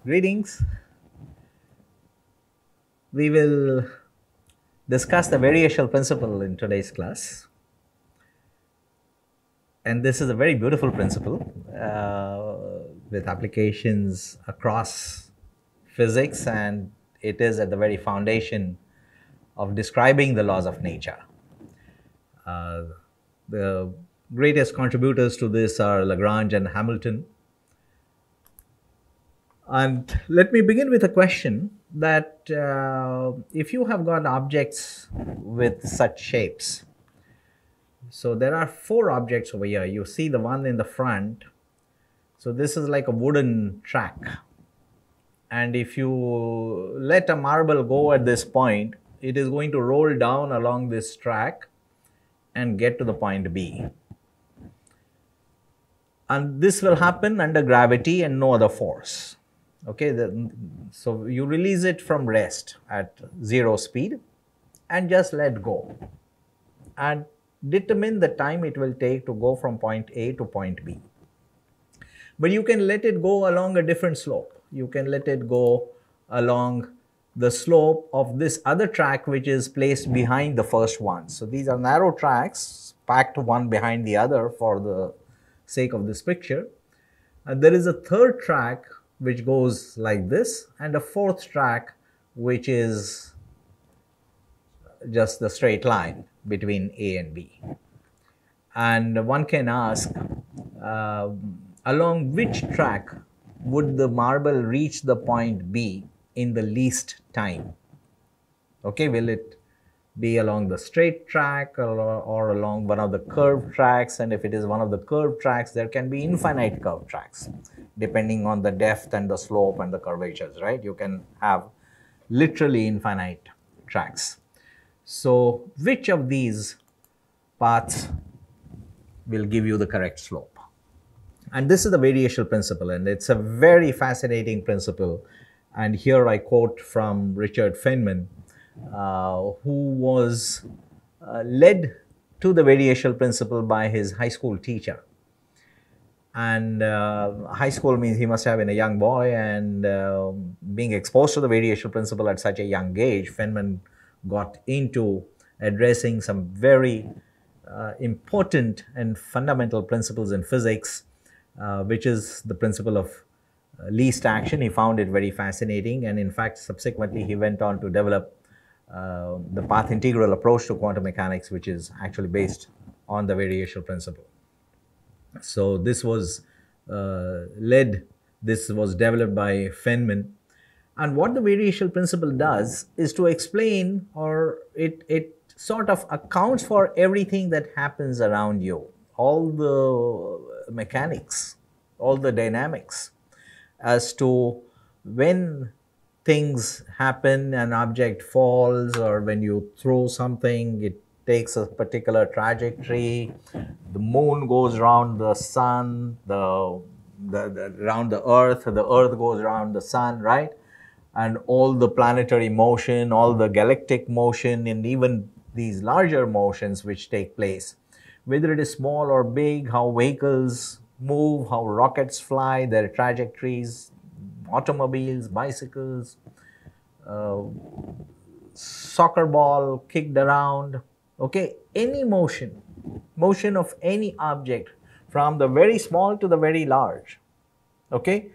Greetings. We will discuss the variational principle in today's class. And this is a very beautiful principle with applications across physics, and it is at the very foundation of describing the laws of nature. The greatest contributors to this are Lagrange and Hamilton. And let me begin with a question that if you have got objects with such shapes, so there are four objects over here. You see the one in the front. So this is like a wooden track. And if you let a marble go at this point, it is going to roll down along this track and get to the point B. And this will happen under gravity and no other force. Okay, so you release it from rest at 0 speed and just let go and determine the time it will take to go from point A to point B. But you can let it go along a different slope. You can let it go along the slope of this other track which is placed behind the first one. So these are narrow tracks packed one behind the other for the sake of this picture. And there is a third track which goes like this, and a fourth track which is just the straight line between A and B. And one can ask, along which track would the marble reach the point B in the least time? Okay, will it be along the straight track or along one of the curved tracks? And if it is one of the curved tracks, there can be infinite curved tracks depending on the depth and the slope and the curvatures, right? You can have literally infinite tracks. So which of these paths will give you the correct slope? And this is the variational principle, and it's a very fascinating principle. And here I quote from Richard Feynman, who was led to the variational principle by his high school teacher. And high school means he must have been a young boy, and being exposed to the variational principle at such a young age, Feynman got into addressing some very important and fundamental principles in physics, which is the principle of least action. He found it very fascinating, and in fact, subsequently, he went on to develop the path integral approach to quantum mechanics, which is actually based on the variational principle. So this was developed by Feynman. And what the variational principle does is to explain, or it sort of accounts for everything that happens around you, all the mechanics, all the dynamics, as to when things happen, an object falls, or when you throw something, it takes a particular trajectory. The moon goes around the sun, around the earth goes around the sun, right? And all the planetary motion, all the galactic motion, and even these larger motions which take place, whether it is small or big, how vehicles move, how rockets fly, their trajectories, automobiles, bicycles, soccer ball kicked around, okay, any motion of any object from the very small to the very large, okay,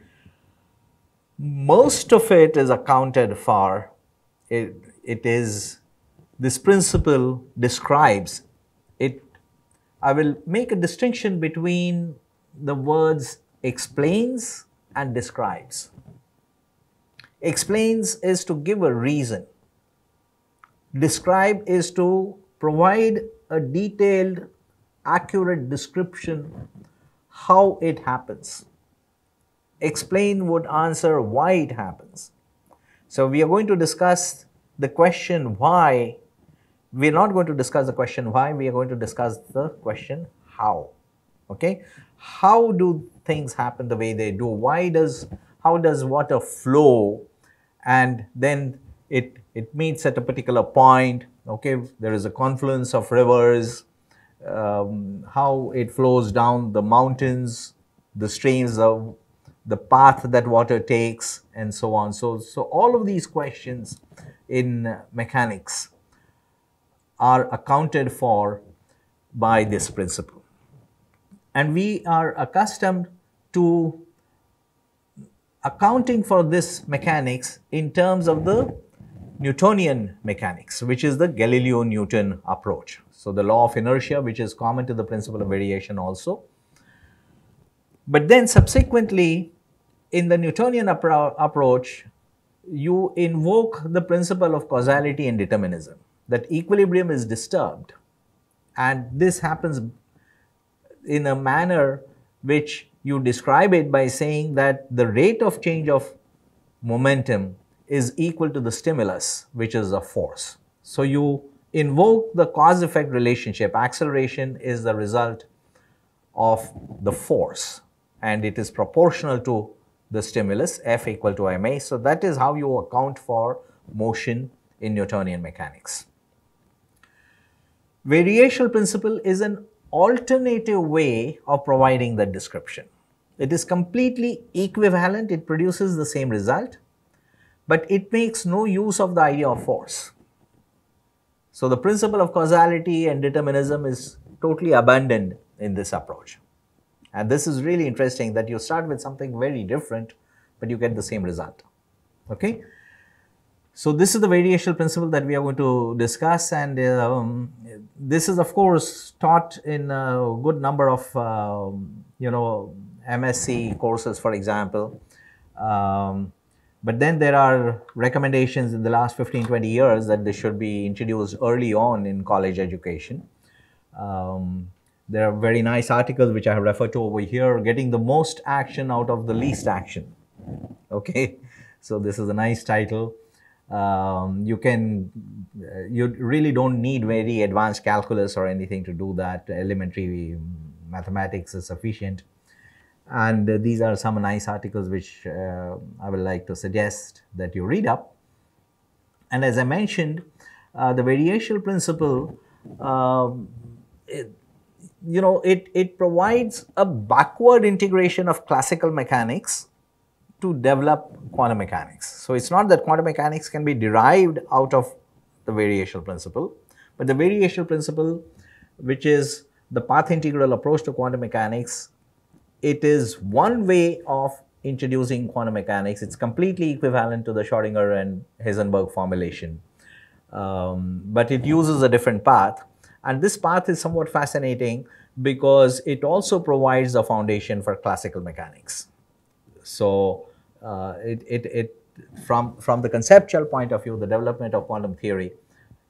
most of it is accounted for. It is, this principle describes it. I will make a distinction between the words explains and describes. Explains is to give a reason. Describe is to provide a detailed, accurate description how it happens. Explain would answer why it happens. So we are going to discuss the question why. We are not going to discuss the question why, we are going to discuss the question how. Okay? How do things happen the way they do? How does water flow, and then it meets at a particular point? Okay, there is a confluence of rivers, how it flows down the mountains, the streams of the path that water takes, and so on. So all of these questions in mechanics are accounted for by this principle. And we are accustomed to accounting for this mechanics in terms of the Newtonian mechanics, which is the Galileo-Newton approach. So the law of inertia, which is common to the principle of variation also. But then subsequently, in the Newtonian approach, you invoke the principle of causality and determinism, that equilibrium is disturbed. And this happens in a manner which you describe it by saying that the rate of change of momentum is equal to the stimulus, which is a force. So you invoke the cause-effect relationship. Acceleration is the result of the force, and it is proportional to the stimulus, F equal to ma. So that is how you account for motion in Newtonian mechanics. Variational principle is an alternative way of providing that description. It is completely equivalent, it produces the same result, but it makes no use of the idea of force. So the principle of causality and determinism is totally abandoned in this approach. And this is really interesting, that you start with something very different, but you get the same result. Okay? So this is the variational principle that we are going to discuss, and this is of course taught in a good number of MSc courses, for example. But then there are recommendations in the last 15-20 years that this should be introduced early on in college education. There are very nice articles which I have referred to over here, getting the most action out of the least action. Okay, so this is a nice title. You really don't need very advanced calculus or anything to do that. Elementary mathematics is sufficient. And these are some nice articles which I would like to suggest that you read up. And as I mentioned, the variational principle, it provides a backward integration of classical mechanics to develop quantum mechanics. So it's not that quantum mechanics can be derived out of the variational principle, but the variational principle, which is the path integral approach to quantum mechanics, it is one way of introducing quantum mechanics. It's completely equivalent to the Schrodinger and Heisenberg formulation, but it uses a different path. And this path is somewhat fascinating because it also provides a foundation for classical mechanics. So from the conceptual point of view, the development of quantum theory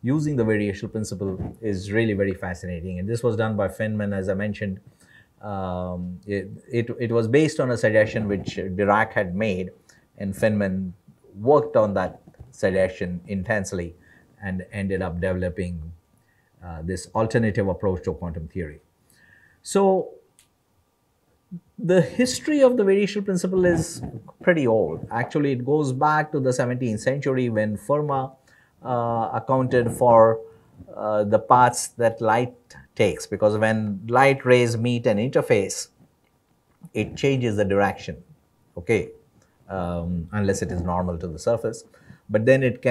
using the variational principle is really very fascinating. And this was done by Feynman, as I mentioned. It was based on a suggestion which Dirac had made, and Feynman worked on that suggestion intensely and ended up developing this alternative approach to quantum theory. So the history of the variational principle is pretty old. Actually, it goes back to the 17th century when Fermat accounted for the paths that light takes, because when light rays meet an interface, it changes the direction, okay, unless it is normal to the surface. But then if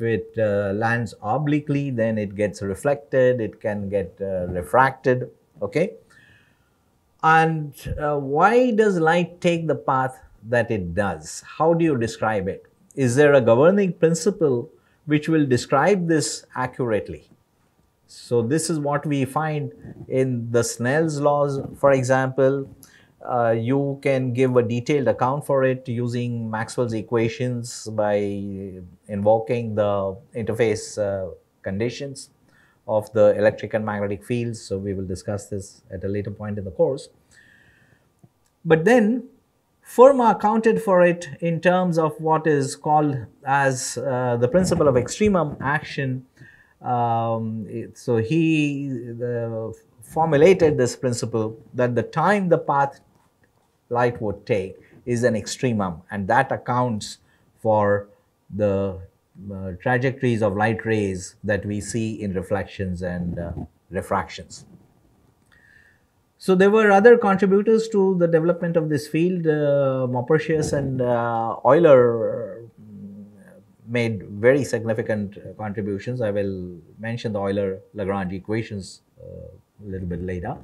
it lands obliquely, then it gets reflected, it can get refracted, okay. And why does light take the path that it does? How do you describe it? Is there a governing principle which will describe this accurately? So this is what we find in the Snell's laws, for example. You can give a detailed account for it using Maxwell's equations by invoking the interface conditions of the electric and magnetic fields. So we will discuss this at a later point in the course. But then Fermat accounted for it in terms of what is called as the principle of extremum action. So he formulated this principle that the time the path light would take is an extremum, and that accounts for the trajectories of light rays that we see in reflections and refractions. So there were other contributors to the development of this field. Maupertuis and Euler made very significant contributions. I will mention the Euler-Lagrange equations a little bit later,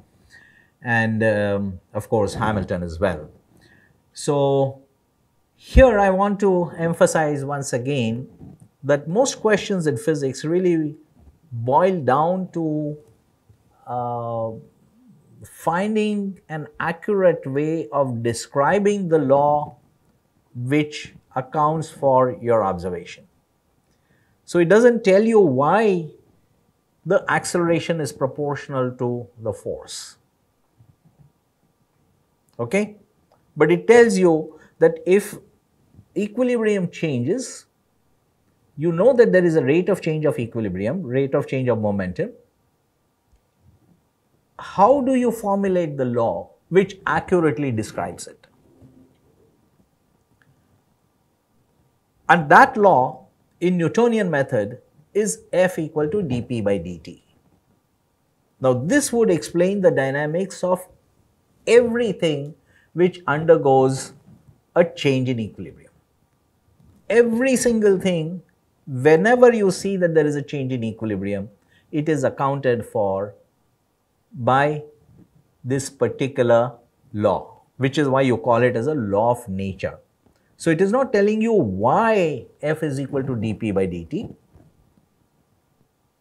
and of course Hamilton as well. So here I want to emphasize once again that most questions in physics really boil down to finding an accurate way of describing the law which accounts for your observation. So it doesn't tell you why the acceleration is proportional to the force. Okay? But it tells you that if equilibrium changes, you know that there is a rate of change of equilibrium, rate of change of momentum. How do you formulate the law which accurately describes it? And that law in Newtonian method is F equal to dP by dt. Now this would explain the dynamics of everything which undergoes a change in equilibrium. Every single thing, whenever you see that there is a change in equilibrium, it is accounted for by this particular law, which is why you call it as a law of nature. So it is not telling you why F is equal to dP by dt,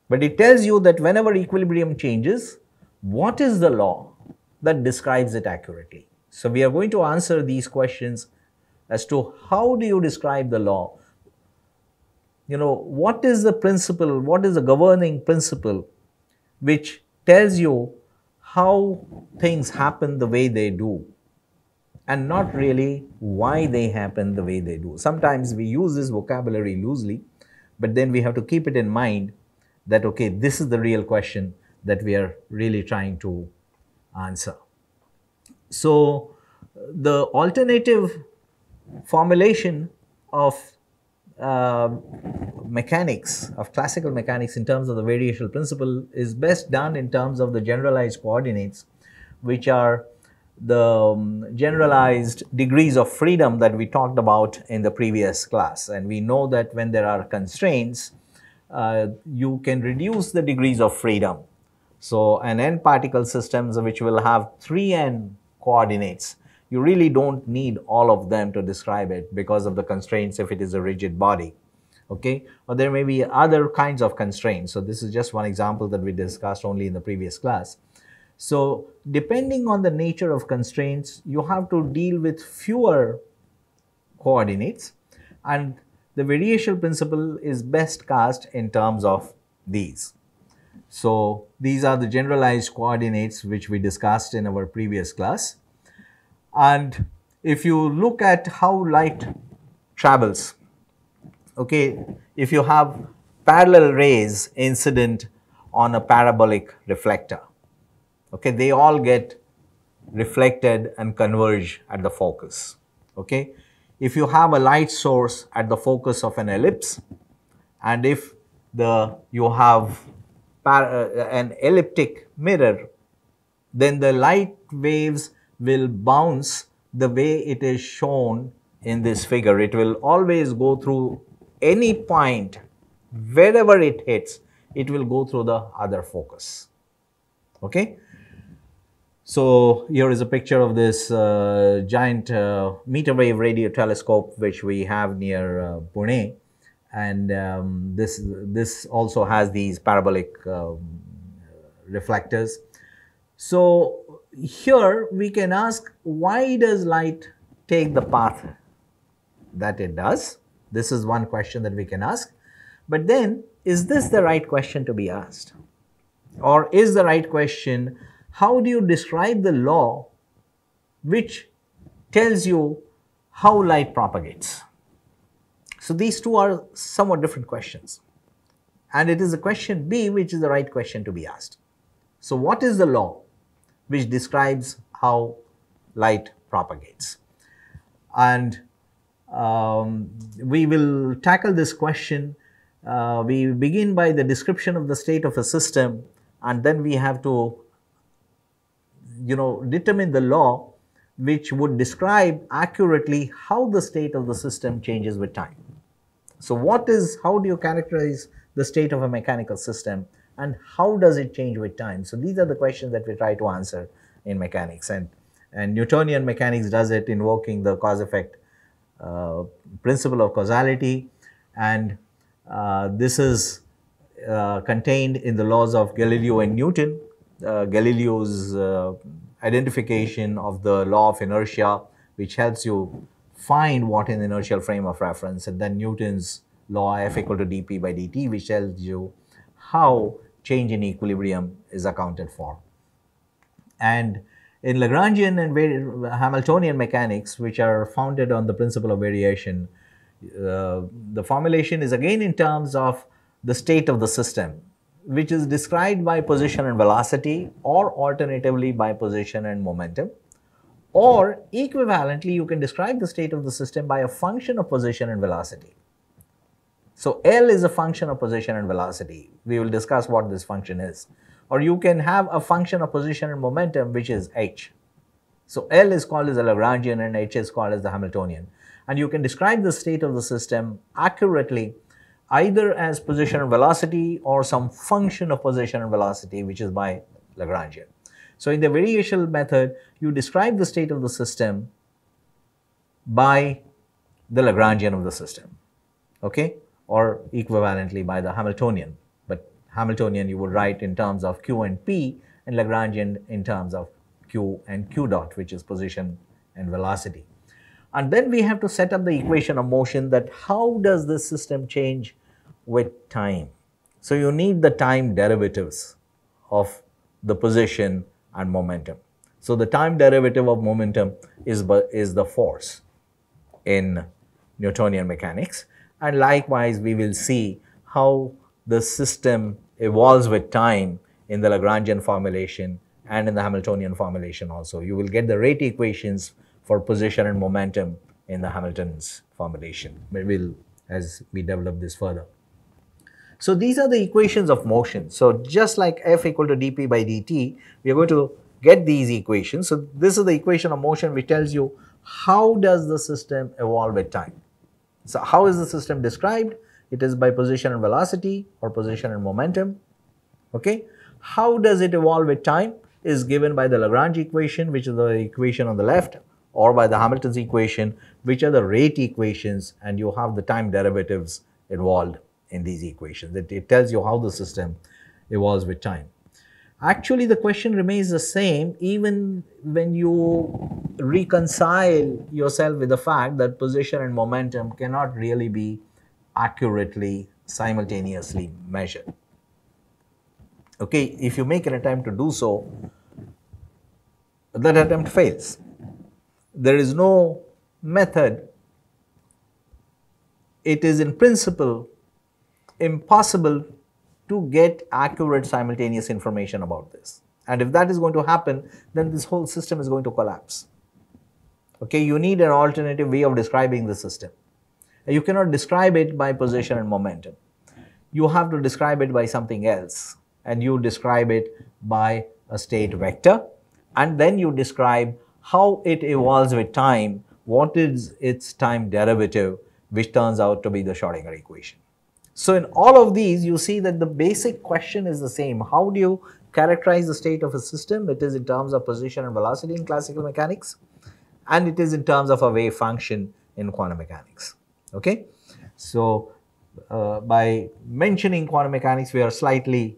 but it tells you that whenever equilibrium changes, what is the law that describes it accurately. So we are going to answer these questions as to how do you describe the law. You know, what is the principle, what is the governing principle which tells you how things happen the way they do, and not really why they happen the way they do. Sometimes we use this vocabulary loosely, but then we have to keep it in mind that, okay, this is the real question that we are really trying to answer. So the alternative formulation of mechanics, of classical mechanics in terms of the variational principle is best done in terms of the generalized coordinates, which are the generalized degrees of freedom that we talked about in the previous class. And we know that when there are constraints, you can reduce the degrees of freedom. So an n particle systems which will have 3n coordinates, you really don't need all of them to describe it because of the constraints if it is a rigid body. Okay, or there may be other kinds of constraints. So this is just one example that we discussed only in the previous class. So depending on the nature of constraints, you have to deal with fewer coordinates, and the variational principle is best cast in terms of these. So these are the generalized coordinates which we discussed in our previous class. And if you look at how light travels, okay, if you have parallel rays incident on a parabolic reflector, okay, they all get reflected and converge at the focus. Okay, if you have a light source at the focus of an ellipse, and if you have an elliptic mirror, then the light waves will bounce the way it is shown in this figure. It will always go through any point, wherever it hits, it will go through the other focus. Okay. So here is a picture of this giant meter wave radio telescope which we have near Pune, and this also has these parabolic reflectors. So here we can ask, why does light take the path that it does? This is one question that we can ask. But then, is this the right question to be asked? Or is the right question, how do you describe the law which tells you how light propagates? So these two are somewhat different questions. And it is the question B which is the right question to be asked. So what is the law which describes how light propagates? And we will tackle this question. We begin by the description of the state of a system, and then we have to determine the law which would describe accurately how the state of the system changes with time. So how do you characterize the state of a mechanical system, and how does it change with time? So these are the questions that we try to answer in mechanics, and Newtonian mechanics does it invoking the cause-effect principle of causality, and this is contained in the laws of Galileo and Newton. Galileo's identification of the law of inertia, which helps you find what is the inertial frame of reference, and then Newton's law F equal to dp by dt, which tells you how change in equilibrium is accounted for. And in Lagrangian and Hamiltonian mechanics, which are founded on the principle of variation, the formulation is again in terms of the state of the system, which is described by position and velocity, or alternatively by position and momentum, or equivalently you can describe the state of the system by a function of position and velocity. So L is a function of position and velocity. We will discuss what this function is. Or you can have a function of position and momentum, which is h. So L is called as a Lagrangian and h is called as the Hamiltonian. And you can describe the state of the system accurately either as position and velocity or some function of position and velocity, which is by Lagrangian. So in the variational method, you describe the state of the system by the Lagrangian of the system, okay, or equivalently by the Hamiltonian. But Hamiltonian you would write in terms of Q and P, and Lagrangian in terms of Q and Q dot, which is position and velocity. And then we have to set up the equation of motion, that how does this system change with time. So you need the time derivatives of the position and momentum. So the time derivative of momentum is the force in Newtonian mechanics, and likewise we will see how the system evolves with time in the Lagrangian formulation and in the Hamiltonian formulation also. You will get the rate equations for position and momentum in the Hamilton's formulation, but as we develop this further. So these are the equations of motion. So just like F equal to dp by dt, we are going to get these equations. So this is the equation of motion which tells you how does the system evolve with time. So how is the system described? It is by position and velocity, or position and momentum. Okay. How does it evolve with time is given by the Lagrange equation, which is the equation on the left, or by the Hamilton's equation, which are the rate equations, and you have the time derivatives involved in these equations. It tells you how the system evolves with time. Actually, the question remains the same even when you reconcile yourself with the fact that position and momentum cannot really be accurately simultaneously measured. Okay, if you make an attempt to do so, that attempt fails. There is no method. It is in principle impossible to get accurate simultaneous information about this. And if that is going to happen, then this whole system is going to collapse. Okay, you need an alternative way of describing the system. You cannot describe it by position and momentum. You have to describe it by something else, and you describe it by a state vector, and then you describe how it evolves with time, what is its time derivative, which turns out to be the Schrodinger equation. So in all of these, you see that the basic question is the same. How do you characterize the state of a system? It is in terms of position and velocity in classical mechanics, and it is in terms of a wave function in quantum mechanics. Okay, so by mentioning quantum mechanics, we are slightly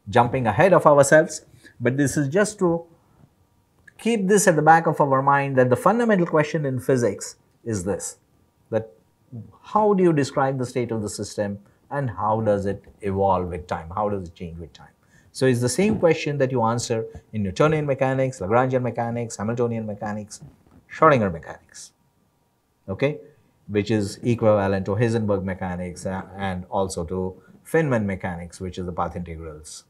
jumping ahead of ourselves, but this is just to keep this at the back of our mind, that the fundamental question in physics is this, that how do you describe the state of the system, and how does it evolve with time? How does it change with time? So it's the same question that you answer in Newtonian mechanics, Lagrangian mechanics, Hamiltonian mechanics, Schrodinger mechanics, okay, which is equivalent to Heisenberg mechanics and also to Feynman mechanics, which is the path integrals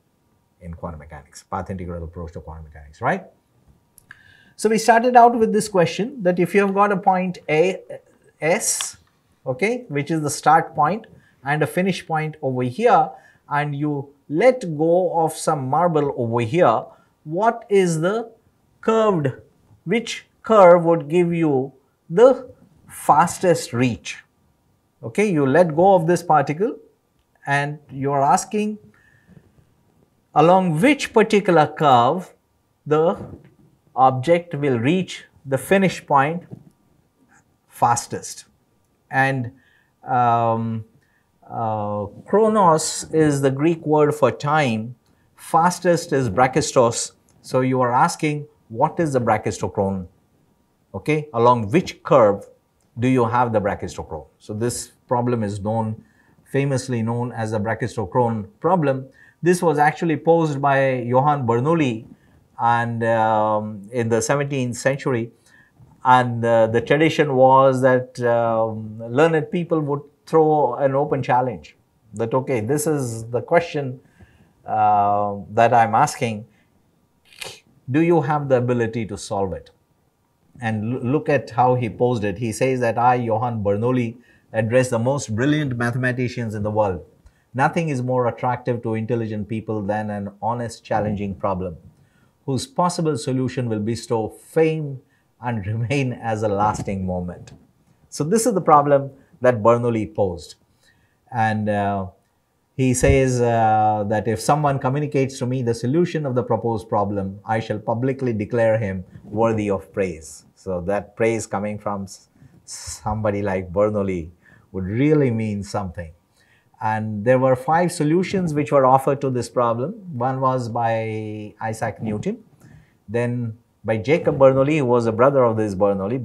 in quantum mechanics, path integral approach to quantum mechanics, right? So we started out with this question, that if you have got a point S, okay, which is the start point, and a finish point over here, and you let go of some marble over here, what is the which curve would give you the fastest reach. Okay, you let go of this particle and you are asking along which particular curve the object will reach the finish point fastest. And chronos is the Greek word for time, fastest is brachistos. So you are asking what is the brachistochrone, okay, along which curve do you have the brachistochrone. So this problem is famously known as the Brachistochrone problem. This was actually posed by Johann Bernoulli and in the 17th century, and the tradition was that learned people would throw an open challenge that, okay, this is the question that I'm asking, do you have the ability to solve it? And look at how he posed it. He says that I, Johann Bernoulli, address the most brilliant mathematicians in the world. Nothing is more attractive to intelligent people than an honest, challenging problem, whose possible solution will bestow fame and remain as a lasting moment. So this is the problem that Bernoulli posed. And he says that if someone communicates to me the solution of the proposed problem, I shall publicly declare him worthy of praise. So that praise coming from somebody like Bernoulli would really mean something. And there were 5 solutions which were offered to this problem. One was by Isaac Newton, then by Jacob Bernoulli, who was a brother of this Bernoulli.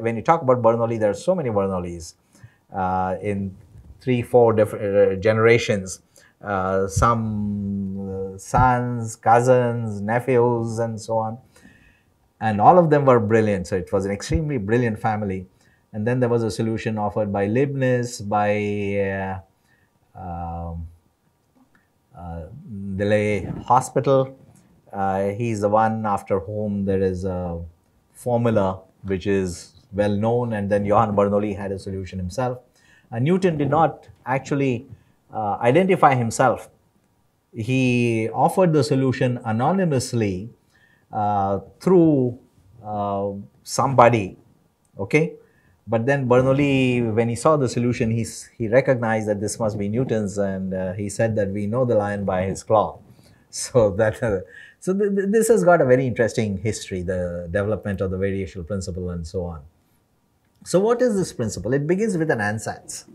When you talk about Bernoulli, there are so many Bernoullis in 3-4 different generations, some sons, cousins, nephews, and so on. And all of them were brilliant. So it was an extremely brilliant family. And then there was a solution offered by Leibniz, by Delay Hospital. He's the one after whom there is a formula which is well known, and then Johann Bernoulli had a solution himself. Newton did not actually identify himself. He offered the solution anonymously through somebody, okay? But then Bernoulli, when he saw the solution, he recognized that this must be Newton's, and he said that we know the lion by his claw. So this has got a very interesting history, the development of the variational principle and so on. So what is this principle? It begins with an ansatz.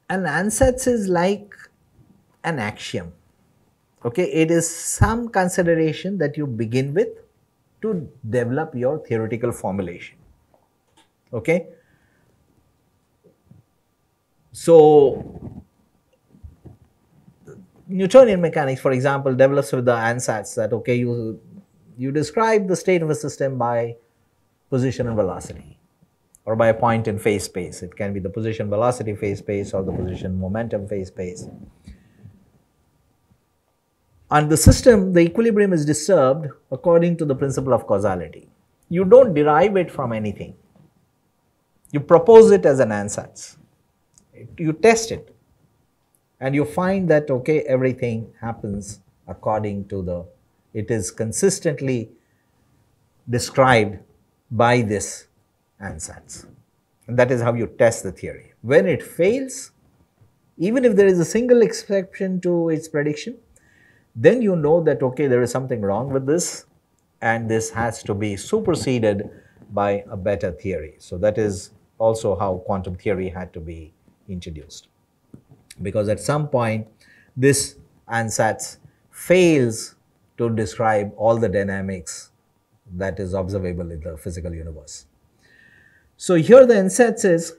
An ansatz is like an axiom. Okay, it is some consideration that you begin with to develop your theoretical formulation. Okay, so Newtonian mechanics, for example, develops with the ansatz that, okay, you describe the state of a system by position and velocity, or by a point in phase space. It can be the position velocity phase space or the position momentum phase space. And the system, the equilibrium is disturbed according to the principle of causality. You don't derive it from anything. You propose it as an ansatz. You test it. And you find that, okay, everything happens according to it is consistently described by this ansatz. And that is how you test the theory. When it fails, even if there is a single exception to its prediction, then you know that, okay, there is something wrong with this, and this has to be superseded by a better theory. So that is also how quantum theory had to be introduced. Because at some point, this ansatz fails to describe all the dynamics that is observable in the physical universe. So here the ansatz is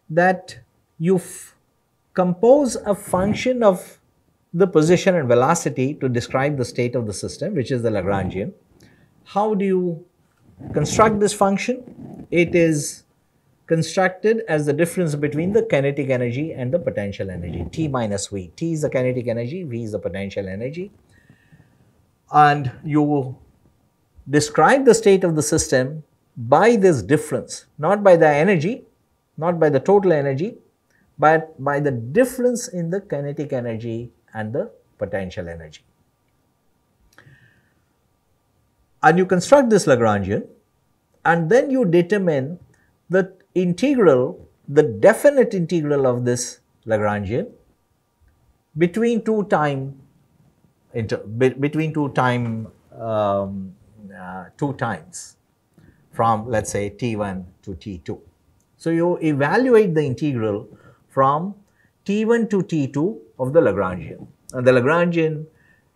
that you compose a function of the position and velocity to describe the state of the system, which is the Lagrangian. How do you construct this function? It is constructed as the difference between the kinetic energy and the potential energy, T minus V. T is the kinetic energy, V is the potential energy. And you describe the state of the system by this difference, not by the energy, not by the total energy, but by the difference in the kinetic energy and the potential energy. And you construct this Lagrangian, and then you determine the integral, the definite integral of this Lagrangian between two times from, let's say, t1 to t2. So you evaluate the integral from t1 to t2 of the Lagrangian, and the Lagrangian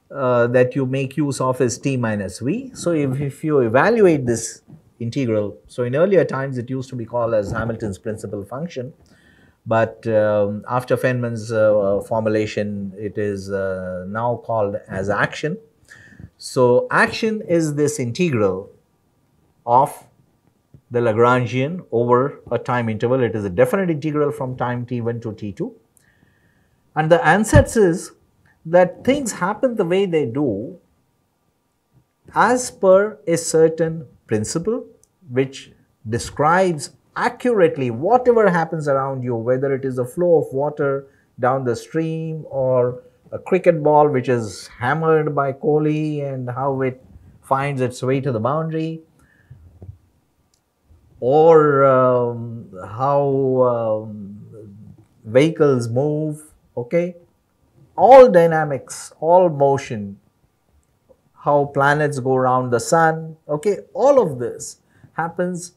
that you make use of is t minus v. So if you evaluate this integral, so in earlier times it used to be called as Hamilton's principal function, but after Feynman's formulation, it is now called as action. So action is this integral of the Lagrangian over a time interval. It is a definite integral from time t1 to t2. And the ansatz is that things happen the way they do as per a certain principle which describes accurately whatever happens around you, whether it is the flow of water down the stream or a cricket ball which is hammered by Kohli and how it finds its way to the boundary, or how vehicles move, okay? All dynamics, all motion, how planets go around the sun, okay? All of this happens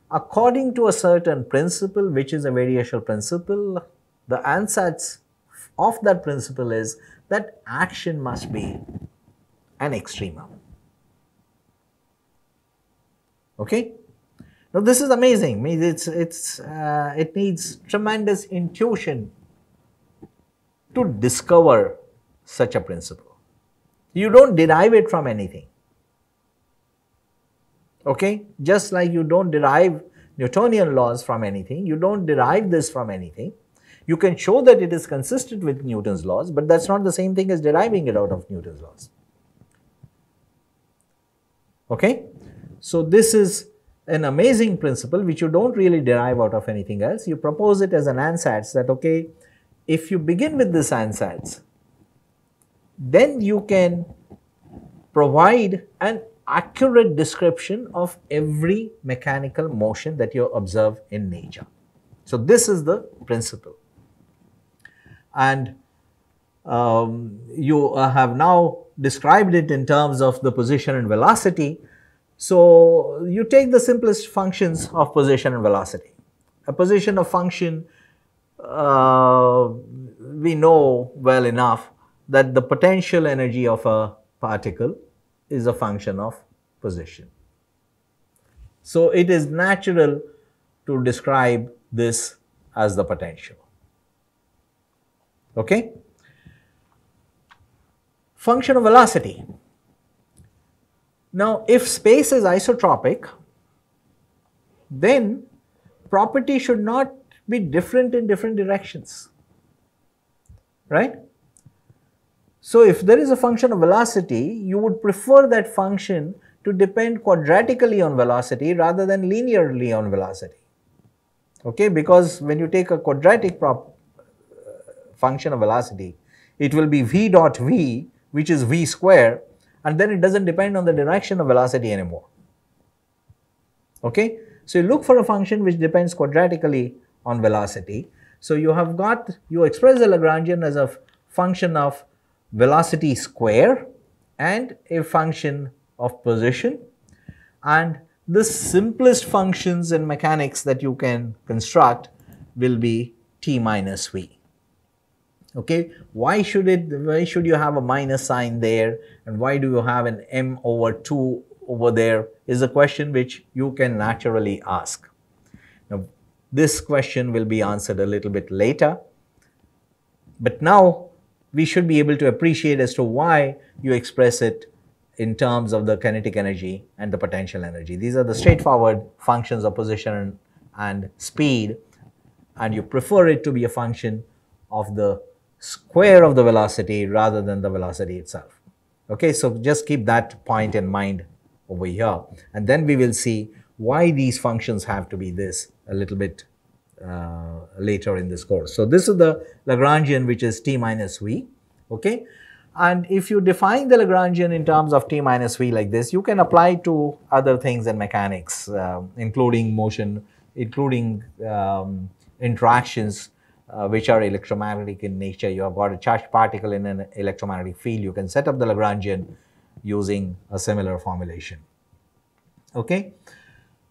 according to a certain principle, which is a variational principle. The ansatz of that principle is that action must be an extremum. Okay? Now this is amazing. It needs tremendous intuition to discover such a principle. You don't derive it from anything. Okay? Just like you don't derive Newtonian laws from anything, you don't derive this from anything. You can show that it is consistent with Newton's laws, but that's not the same thing as deriving it out of Newton's laws. Okay? So this is an amazing principle which you don't really derive out of anything else. You propose it as an ansatz that, okay, if you begin with this ansatz, then you can provide an accurate description of every mechanical motion that you observe in nature. So this is the principle. And you have now described it in terms of the position and velocity. So you take the simplest functions of position and velocity. A position of function, we know well enough that the potential energy of a particle is a function of position. So it is natural to describe this as the potential. Okay? Function of velocity. Now, if space is isotropic, then property should not be different in different directions, right? So if there is a function of velocity, you would prefer that function to depend quadratically on velocity rather than linearly on velocity. Okay, because when you take a quadratic function of velocity, it will be v dot v, which is v square, and then it doesn't depend on the direction of velocity anymore. Okay, so you look for a function which depends quadratically on velocity. So you express the Lagrangian as a function of velocity square and a function of position, and the simplest functions in mechanics that you can construct will be t minus v. Okay, why should you have a minus sign there, and why do you have an m over 2 over there is a question which you can naturally ask. Now this question will be answered a little bit later, but now we should be able to appreciate as to why you express it in terms of the kinetic energy and the potential energy. These are the straightforward functions of position and speed, and you prefer it to be a function of the square of the velocity rather than the velocity itself. Okay, so just keep that point in mind over here, and then we will see why these functions have to be this a little bit later in this course. So this is the Lagrangian, which is t minus v, okay, And if you define the Lagrangian in terms of t minus v like this, you can apply to other things in mechanics, including motion, including interactions which are electromagnetic in nature. You have got a charged particle in an electromagnetic field. You can set up the Lagrangian using a similar formulation. Okay.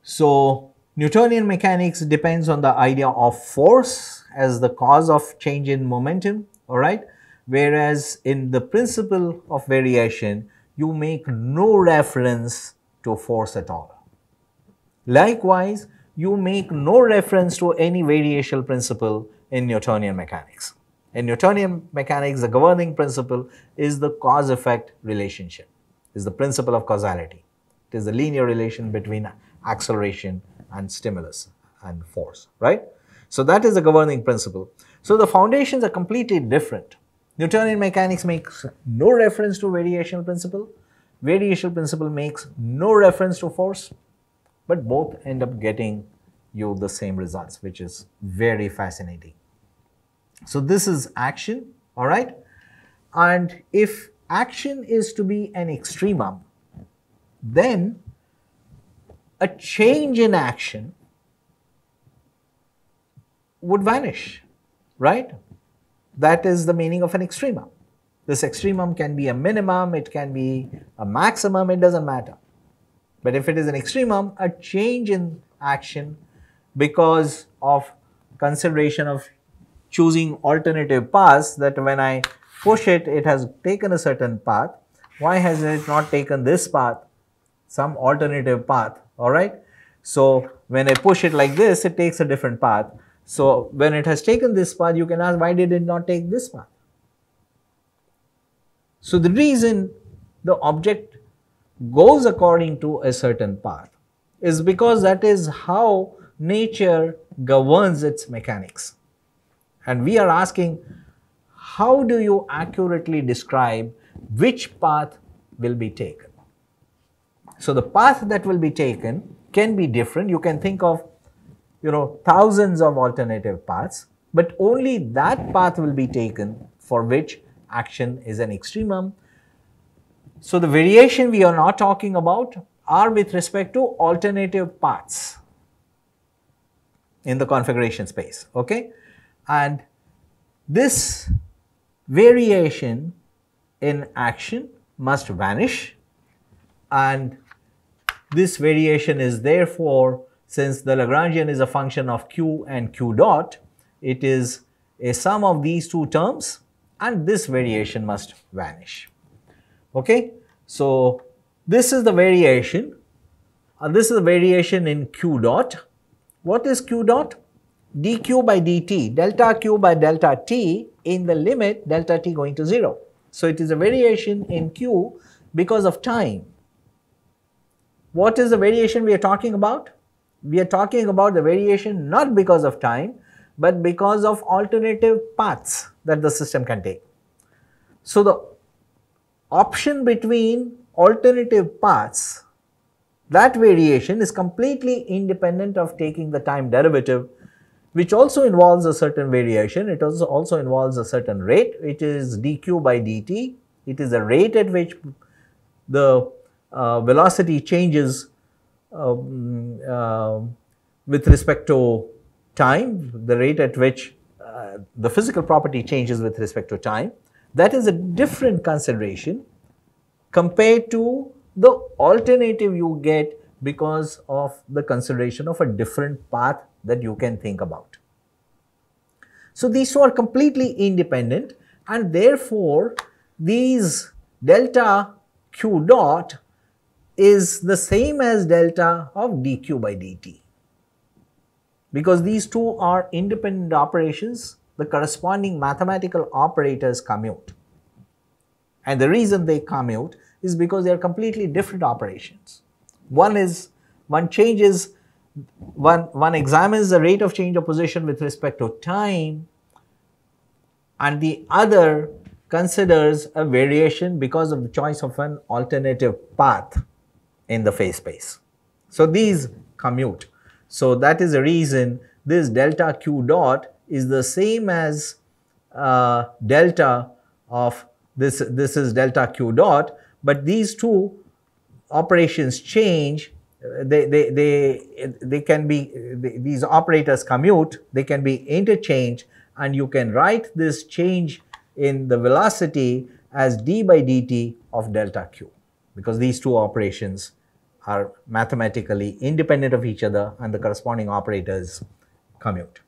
So Newtonian mechanics depends on the idea of force as the cause of change in momentum, all right? Whereas in the principle of variation, you make no reference to force at all. Likewise, you make no reference to any variational principle in Newtonian mechanics. In Newtonian mechanics, the governing principle is the cause-effect relationship, is the principle of causality. It is the linear relation between acceleration and stimulus and force, right? So that is the governing principle. So the foundations are completely different. Newtonian mechanics makes no reference to variational principle. Variational principle makes no reference to force, but both end up getting you the same results, which is very fascinating. So this is action, all right? And if action is to be an extremum, then a change in action would vanish, right? That is the meaning of an extremum. This extremum can be a minimum, it can be a maximum, it doesn't matter. But if it is an extremum, a change in action because of consideration of choosing alternative paths, that when I push it, it has taken a certain path. Why has it not taken this path? Some alternative path, all right? So when I push it like this, it takes a different path. So when it has taken this path, you can ask, why did it not take this path? So the reason the object goes according to a certain path is because that is how nature governs its mechanics. And we are asking, how do you accurately describe which path will be taken? So the path that will be taken can be different. You can think of, thousands of alternative paths, but only that path will be taken for which action is an extremum. So the variation we are not talking about are with respect to alternative paths in the configuration space, okay? And this variation in action must vanish, and this variation is therefore, since the Lagrangian is a function of q and q dot, it is a sum of these two terms, and this variation must vanish. Okay, so this is the variation, this is the variation in q dot. What is q dot? dq by dt, delta q by delta t in the limit delta t going to 0. So it is a variation in q because of time. What is the variation we are talking about? We are talking about the variation not because of time, but because of alternative paths that the system can take. So the option between alternative paths, that variation is completely independent of taking the time derivative, which also involves a certain variation. It also involves a certain rate, which is dq by dt. It is the rate at which the velocity changes with respect to time, the rate at which the physical property changes with respect to time. That is a different consideration compared to the alternative you get because of the consideration of a different path that you can think about. So these two are completely independent, and therefore these delta q dot is the same as delta of dq by dt. Because these two are independent operations, the corresponding mathematical operators commute. And the reason they commute is because they are completely different operations. One examines the rate of change of position with respect to time, and the other considers a variation because of the choice of an alternative path in the phase space. So these commute. So that is the reason this delta q dot is the same as delta of this is delta q dot, but these two operations change. They can be, these operators commute, they can be interchanged, and you can write this change in the velocity as d by dt of delta q, because these two operations are mathematically independent of each other and the corresponding operators commute.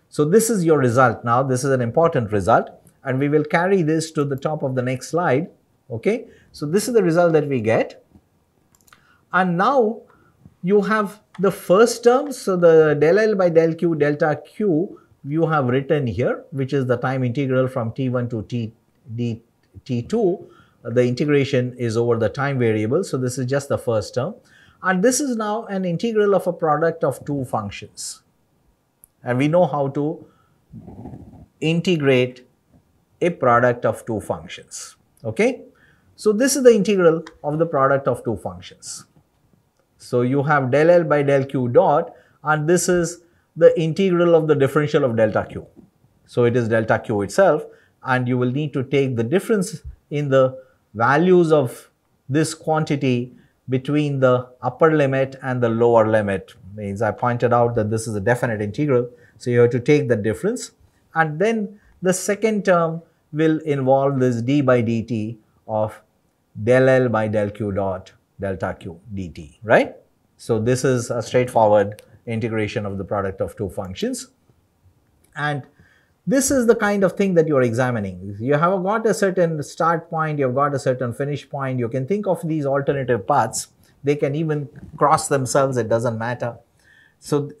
So this is your result now. This is an important result, and we will carry this to the top of the next slide. Okay, so this is the result that we get. And now you have the first term, so the del L by del Q delta Q you have written here, which is the time integral from t1 to t2. The integration is over the time variable, so this is just the first term. And this is now an integral of a product of two functions. And we know how to integrate a product of two functions. Okay, so this is the integral of the product of two functions. So you have del L by del Q dot, and this is the integral of the differential of delta Q. So it is delta Q itself, and you will need to take the difference in the values of this quantity between the upper limit and the lower limit. Means I pointed out that this is a definite integral, so you have to take the difference, and then the second term will involve this d by dt of del L by del Q dot delta Q dt, right? So this is a straightforward integration of the product of two functions, and this is the kind of thing that you are examining. You have got a certain start point, you have got a certain finish point. You can think of these alternative paths. They can even cross themselves, it doesn't matter. So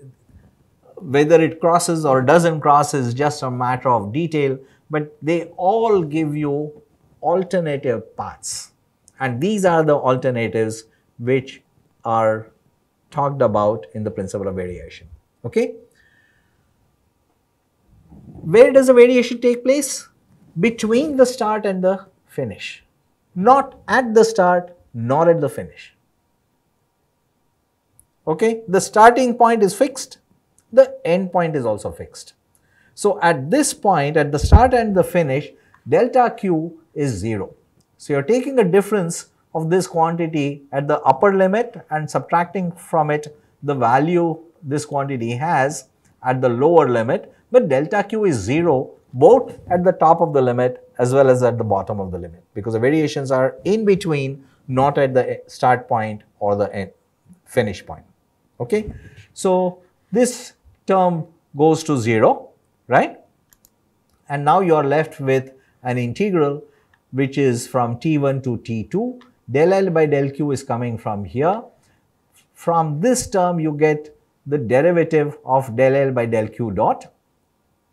whether it crosses or doesn't cross is just a matter of detail, but they all give you alternative paths. And these are the alternatives which are talked about in the principle of variation. Okay? Where does the variation take place? Between the start and the finish. Not at the start, nor at the finish. Okay? The starting point is fixed. The end point is also fixed. So at this point, at the start and the finish, delta Q is 0. So you're taking a difference of this quantity at the upper limit and subtracting from it the value this quantity has at the lower limit, but delta Q is 0 both at the top of the limit as well as at the bottom of the limit, because the variations are in between, not at the start point or the end finish point. Okay, so this term goes to 0, right? And now you are left with an integral which is from t1 to t2. Del L by del Q is coming from here. From this term you get the derivative of del L by del Q dot.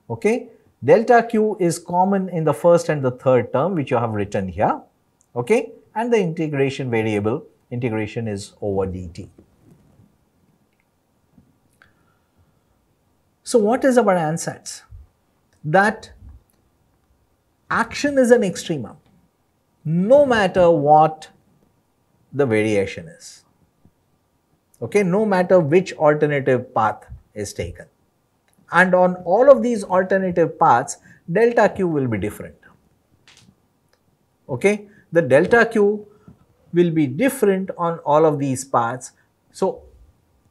Okay, delta Q is common in the first and the third term, which you have written here. Okay, and the integration variable, integration is over dt. So what is our ansatz? That action is an extremum, no matter what the variation is. Okay, no matter which alternative path is taken. And on all of these alternative paths, delta Q will be different. Okay, the delta Q will be different on all of these paths. So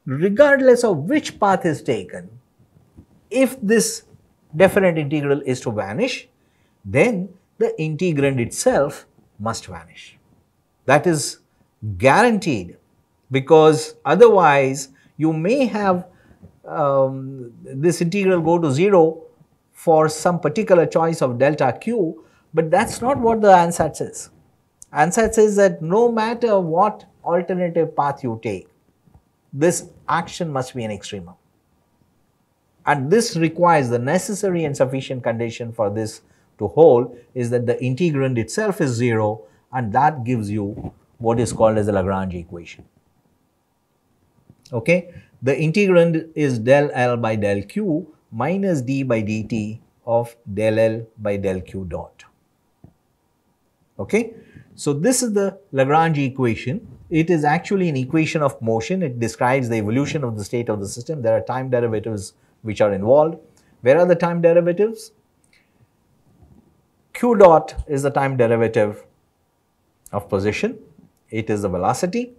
regardless of which path is taken, if this definite integral is to vanish, then the integrand itself must vanish. That is guaranteed, because otherwise you may have this integral go to 0 for some particular choice of delta Q, but that's not what the ansatz is. Ansatz is that no matter what alternative path you take, this action must be an extremum. And this requires the necessary and sufficient condition for this to hold is that the integrand itself is 0, and that gives you what is called as the Lagrange equation. Okay, the integrand is del L by del Q minus d by dt of del L by del Q dot. Okay, so this is the Lagrange equation. It is actually an equation of motion. It describes the evolution of the state of the system. There are time derivatives which are involved. Where are the time derivatives? q dot is the time derivative of position. It is the velocity.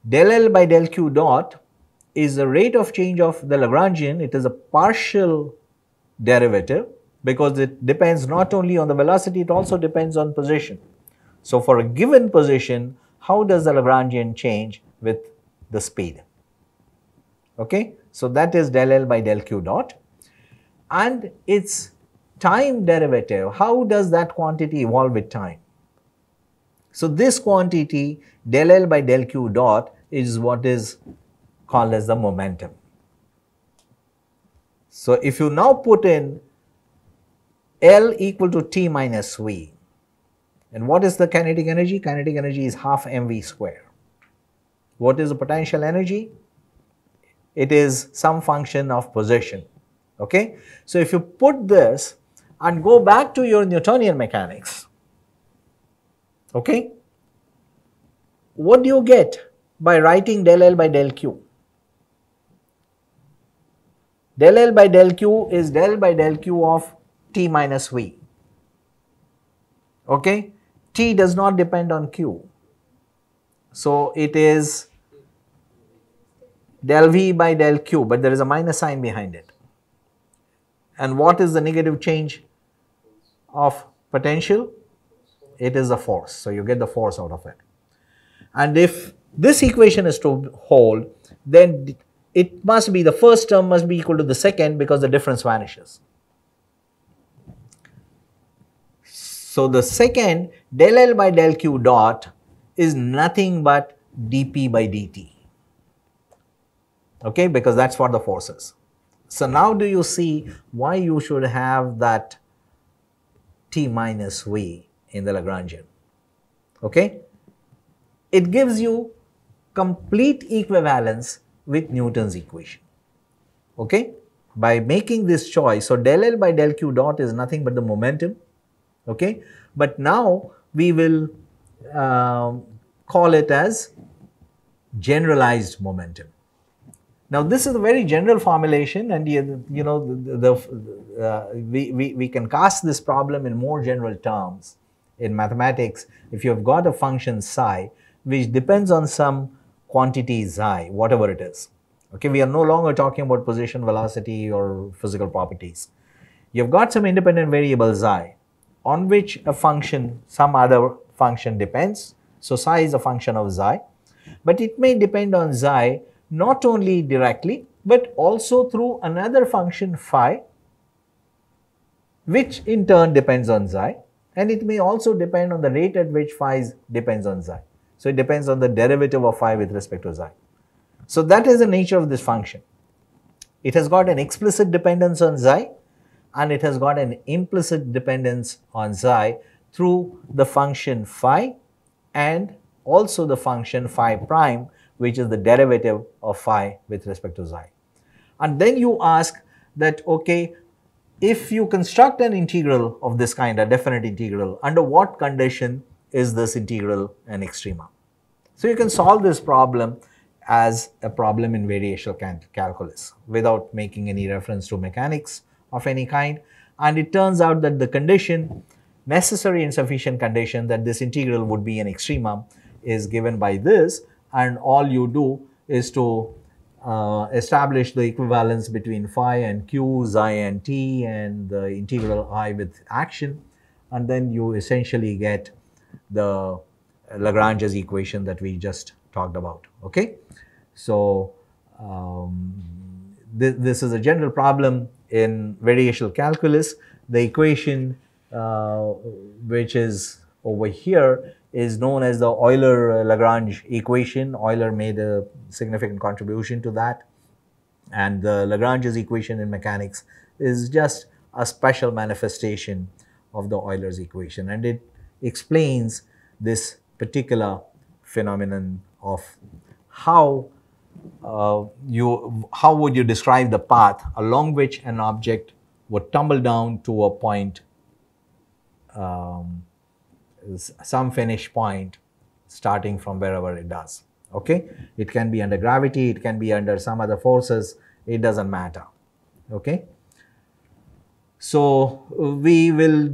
Del L by del q dot is the rate of change of the Lagrangian. It is a partial derivative because it depends not only on the velocity, it also depends on position. So for a given position, how does the Lagrangian change with the speed? Okay, so that is del L by del q dot, and its time derivative, how does that quantity evolve with time? So this quantity del L by del q dot is what is called as the momentum. So if you now put in L equal to T minus V, and what is the kinetic energy? Kinetic energy is half mv square. What is the potential energy? It is some function of position. Okay, so if you put this and go back to your Newtonian mechanics, okay, what do you get by writing del L by del Q? Del L by del Q is del by del Q of T minus V. Okay, T does not depend on Q. So it is del V by del Q, but there is a minus sign behind it. And what is the negative change of potential? It is a force. So you get the force out of it. And if this equation is to hold, then it must be, the first term must be equal to the second because the difference vanishes. So the second del L by del Q dot is nothing but dp by dt. Okay, because that's what the force is. So now do you see why you should have that T minus V in the Lagrangian? Okay, it gives you complete equivalence with Newton's equation. Okay, by making this choice, so del L by del Q dot is nothing but the momentum. Okay, but now we will call it as generalized momentum. Now this is a very general formulation, and you know we can cast this problem in more general terms. In mathematics, if you have got a function psi which depends on some quantity xi, whatever it is, okay, we are no longer talking about position, velocity or physical properties. You've got some independent variable xi on which a function, some other function depends. So psi is a function of xi, but it may depend on xi not only directly but also through another function phi, which in turn depends on xi, and it may also depend on the rate at which phi depends on xi. So it depends on the derivative of phi with respect to xi. So that is the nature of this function. It has got an explicit dependence on xi and it has got an implicit dependence on xi through the function phi and also the function phi prime, which is the derivative of phi with respect to xi. And then you ask that, okay, if you construct an integral of this kind, a definite integral, under what condition is this integral an extremum? So you can solve this problem as a problem in variational calculus without making any reference to mechanics of any kind. And it turns out that the condition, necessary and sufficient condition that this integral would be an extremum is given by this, and all you do is to establish the equivalence between phi and q, xi and t, and the integral I with action, and then you essentially get the Lagrange's equation that we just talked about. Okay, so this is a general problem in variational calculus. The equation which is over here is known as the Euler-Lagrange equation. Euler made a significant contribution to that, and the Lagrange's equation in mechanics is just a special manifestation of the Euler's equation, and it explains this particular phenomenon of how would you describe the path along which an object would tumble down to a point, some finish point starting from wherever it does. Okay, it can be under gravity, it can be under some other forces, it doesn't matter. Okay, so we will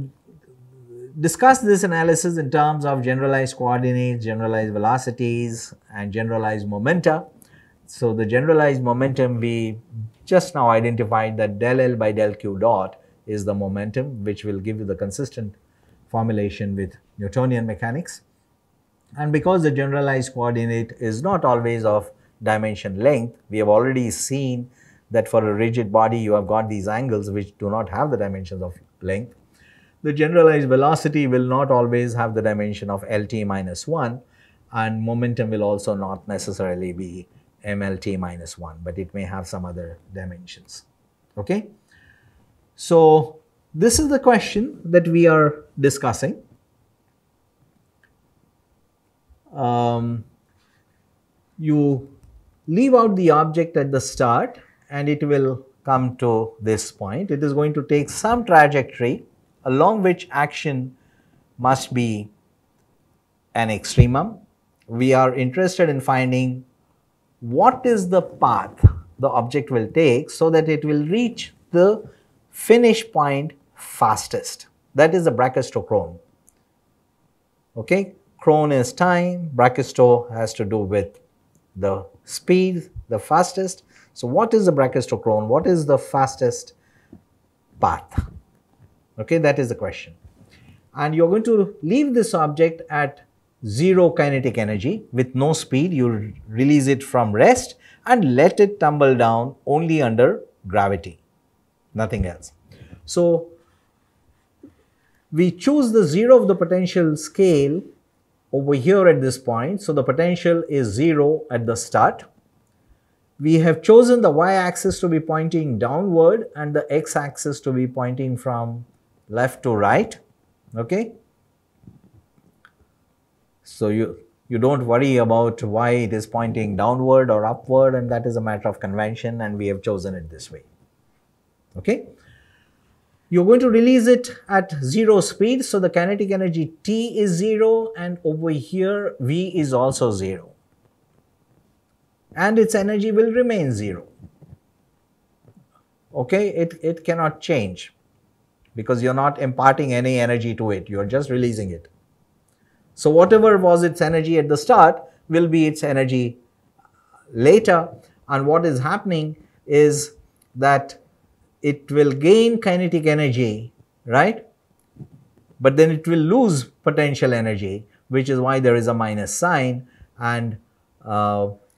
discussed this analysis in terms of generalized coordinates, generalized velocities, and generalized momenta. So the generalized momentum, we just now identified that del L by del Q dot is the momentum, which will give you the consistent formulation with Newtonian mechanics. And because the generalized coordinate is not always of dimension length, we have already seen that for a rigid body you have got these angles which do not have the dimensions of length. The generalized velocity will not always have the dimension of Lt minus 1, and momentum will also not necessarily be MLT minus 1, but it may have some other dimensions. Okay? So this is the question that we are discussing. You leave out the object at the start and it will come to this point. It is going to take some trajectory along which action must be an extremum. We are interested in finding what is the path the object will take so that it will reach the finish point fastest. That is the Brachistochrone. Okay, Chrone is time, Brachisto has to do with the speed, the fastest. So what is the Brachistochrone? What is the fastest path? Okay, that is the question. And you're going to leave this object at zero kinetic energy with no speed. You release it from rest and let it tumble down only under gravity, nothing else. So we choose the zero of the potential scale over here at this point. So the potential is 0 at the start. We have chosen the y-axis to be pointing downward and the x-axis to be pointing from left to right. Okay. So you don't worry about why it is pointing downward or upward, and that is a matter of convention, and we have chosen it this way. Okay. You're going to release it at 0 speed, so the kinetic energy T is 0, and over here V is also 0. And its energy will remain 0. Okay, it cannot change because you're not imparting any energy to it, you're just releasing it. So whatever was its energy at the start will be its energy later, and what is happening is that it will gain kinetic energy, right? But then it will lose potential energy, which is why there is a minus sign, and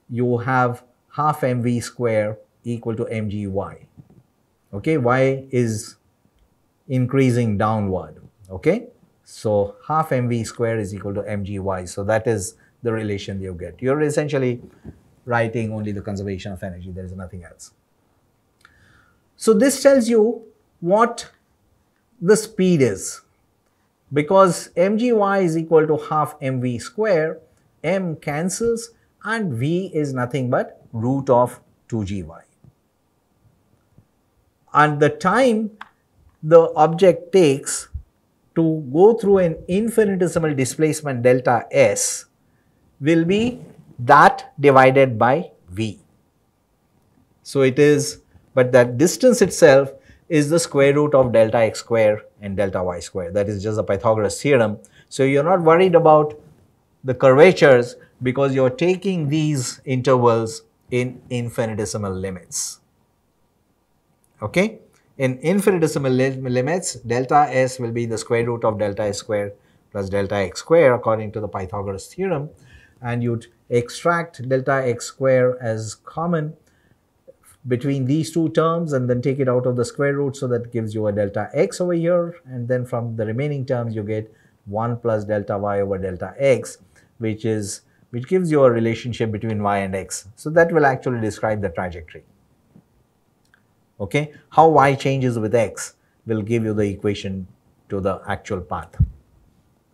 you have half mv square equal to mgy. Okay, y is increasing downward. Okay, so half mv square is equal to mgy. So that is the relation you get. You're essentially writing only the conservation of energy. There is nothing else. So this tells you what the speed is. Because mgy is equal to half mv square, m cancels and v is nothing but root of 2gy. And the time the object takes to go through an infinitesimal displacement delta s will be that divided by v. So it is, but that distance itself is the square root of delta x square and delta y square. That is just the Pythagoras theorem. So you're not worried about the curvatures because you're taking these intervals in infinitesimal limits. Okay? In infinitesimal limits, delta s will be the square root of delta s square plus delta x square according to the Pythagoras theorem, and you'd extract delta x square as common between these two terms and then take it out of the square root, so that gives you a delta x over here, and then from the remaining terms you get 1 plus delta y over delta x, which gives you a relationship between y and x. So that will actually describe the trajectory. Okay, how y changes with x will give you the equation to the actual path.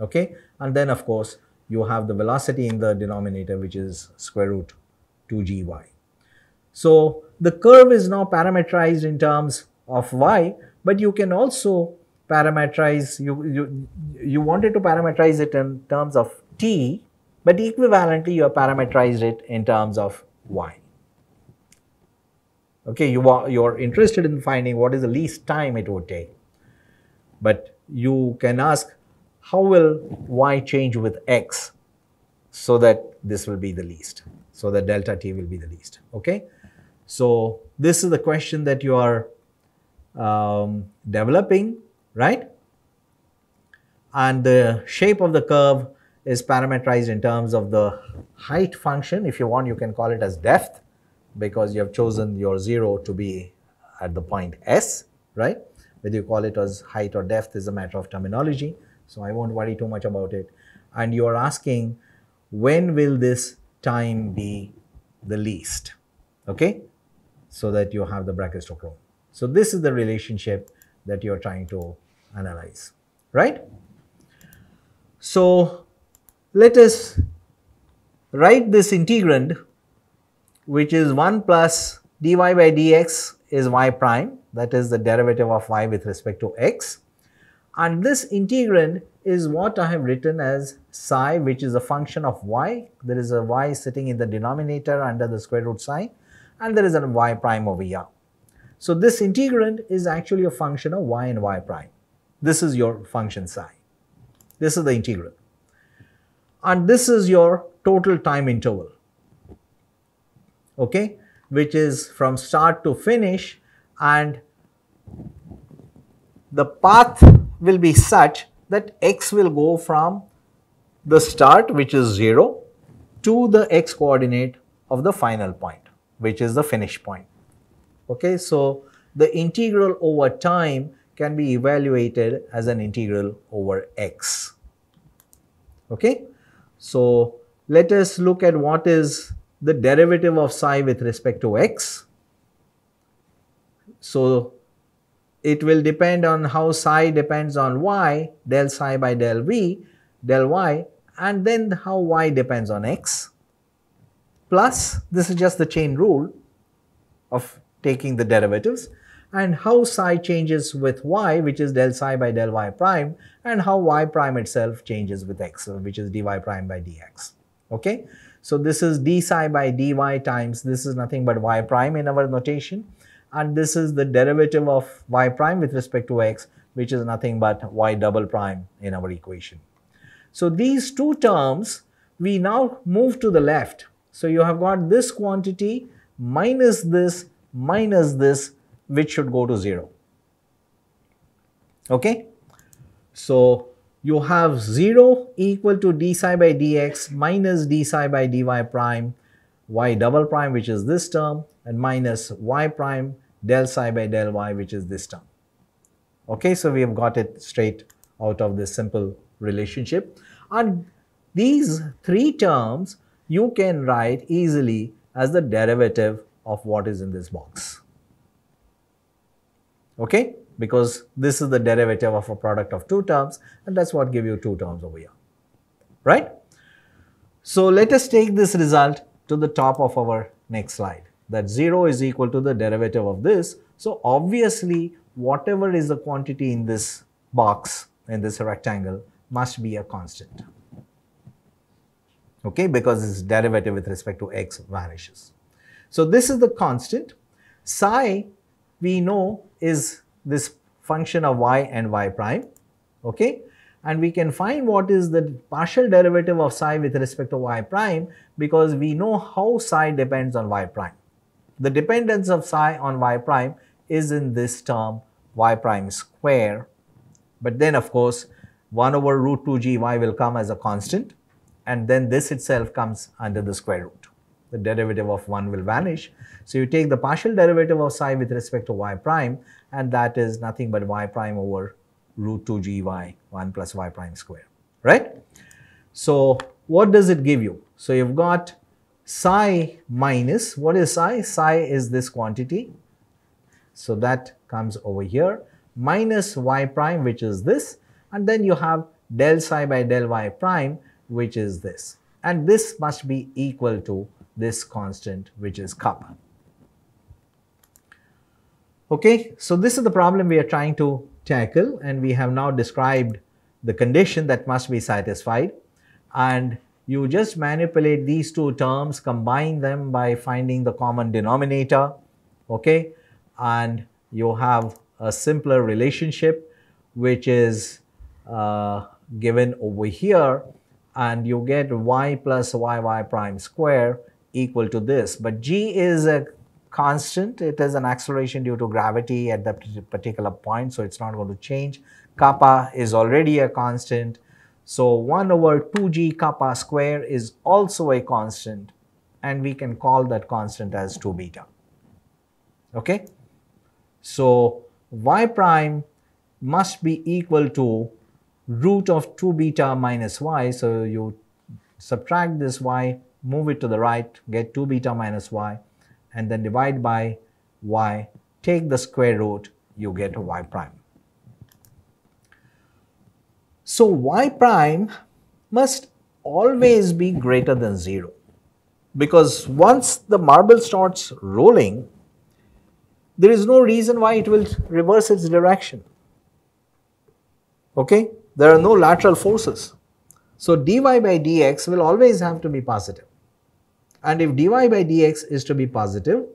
Okay, and then of course you have the velocity in the denominator, which is square root 2gy. So the curve is now parameterized in terms of y, but you can also parameterize, you wanted to parameterize it in terms of t, but equivalently you have parameterized it in terms of y. Okay, you're interested in finding what is the least time it would take, but you can ask how will y change with x so that this will be the least, so that delta t will be the least, okay? So this is the question that you are developing, right? And the shape of the curve is parameterized in terms of the height function. If you want, you can call it as depth, because you have chosen your 0 to be at the point S, right? Whether you call it as height or depth is a matter of terminology, so I won't worry too much about it. And you are asking, when will this time be the least, okay? So that you have the Brachistochrone. So this is the relationship that you are trying to analyze, right? So let us write this integrand, which is 1 plus dy by dx is y prime, that is the derivative of y with respect to x. And this integrand is what I have written as psi, which is a function of y. There is a y sitting in the denominator under the square root sign, and there is a y prime over here. So this integrand is actually a function of y and y prime. This is your function psi. This is the integral. And this is your total time interval, okay, which is from start to finish, and the path will be such that x will go from the start, which is 0, to the x coordinate of the final point, which is the finish point. Okay, so the integral over time can be evaluated as an integral over x. Okay, so let us look at what is the derivative of psi with respect to x. So it will depend on how psi depends on y, del psi by del v, del y, and then how y depends on x. Plus, this is just the chain rule of taking the derivatives, and how psi changes with y, which is del psi by del y prime, and how y prime itself changes with x, which is dy prime by dx. Okay, so this is d psi by dy times, this is nothing but y prime in our notation, and this is the derivative of y prime with respect to x, which is nothing but y double prime in our equation. So these two terms, we now move to the left. So you have got this quantity minus this, which should go to 0. Okay, so you have 0 equal to d psi by dx minus d psi by dy prime, y double prime, which is this term, and minus y prime del psi by del y, which is this term. Okay, so we have got it straight out of this simple relationship. And these three terms you can write easily as the derivative of what is in this box. Okay, because this is the derivative of a product of two terms, and that's what gives you two terms over here, right? So let us take this result to the top of our next slide, that 0 is equal to the derivative of this. So obviously, whatever is the quantity in this box, in this rectangle, must be a constant. Okay, because its derivative with respect to x vanishes. So this is the constant. Psi, we know, is this function of y and y prime. Okay, and we can find what is the partial derivative of psi with respect to y prime, because we know how psi depends on y prime. The dependence of psi on y prime is in this term y prime square, but then of course 1 over root 2 gy will come as a constant, and then this itself comes under the square root. The derivative of 1 will vanish. So you take the partial derivative of psi with respect to y prime, and that is nothing but y prime over root 2 gy 1 plus y prime square, right? So what does it give you? So you've got psi minus, what is psi? Psi is this quantity, so that comes over here, minus y prime, which is this, and then you have del psi by del y prime, which is this, and this must be equal to this constant, which is kappa. Okay, so this is the problem we are trying to tackle, and we have now described the condition that must be satisfied, and you just manipulate these two terms, combine them by finding the common denominator, okay, and you have a simpler relationship, which is given over here, and you get y plus y prime square equal to this. But g is a constant. It is an acceleration due to gravity at that particular point, so it's not going to change. Kappa is already a constant. So 1 over 2g kappa square is also a constant, and we can call that constant as 2 beta. Okay? So y prime must be equal to root of 2 beta minus y. So you subtract this y, move it to the right, get 2 beta minus y, and then divide by y, take the square root, you get y prime. So y prime must always be greater than 0, because once the marble starts rolling, there is no reason why it will reverse its direction. Okay? There are no lateral forces. So dy by dx will always have to be positive. And if dy by dx is to be positive,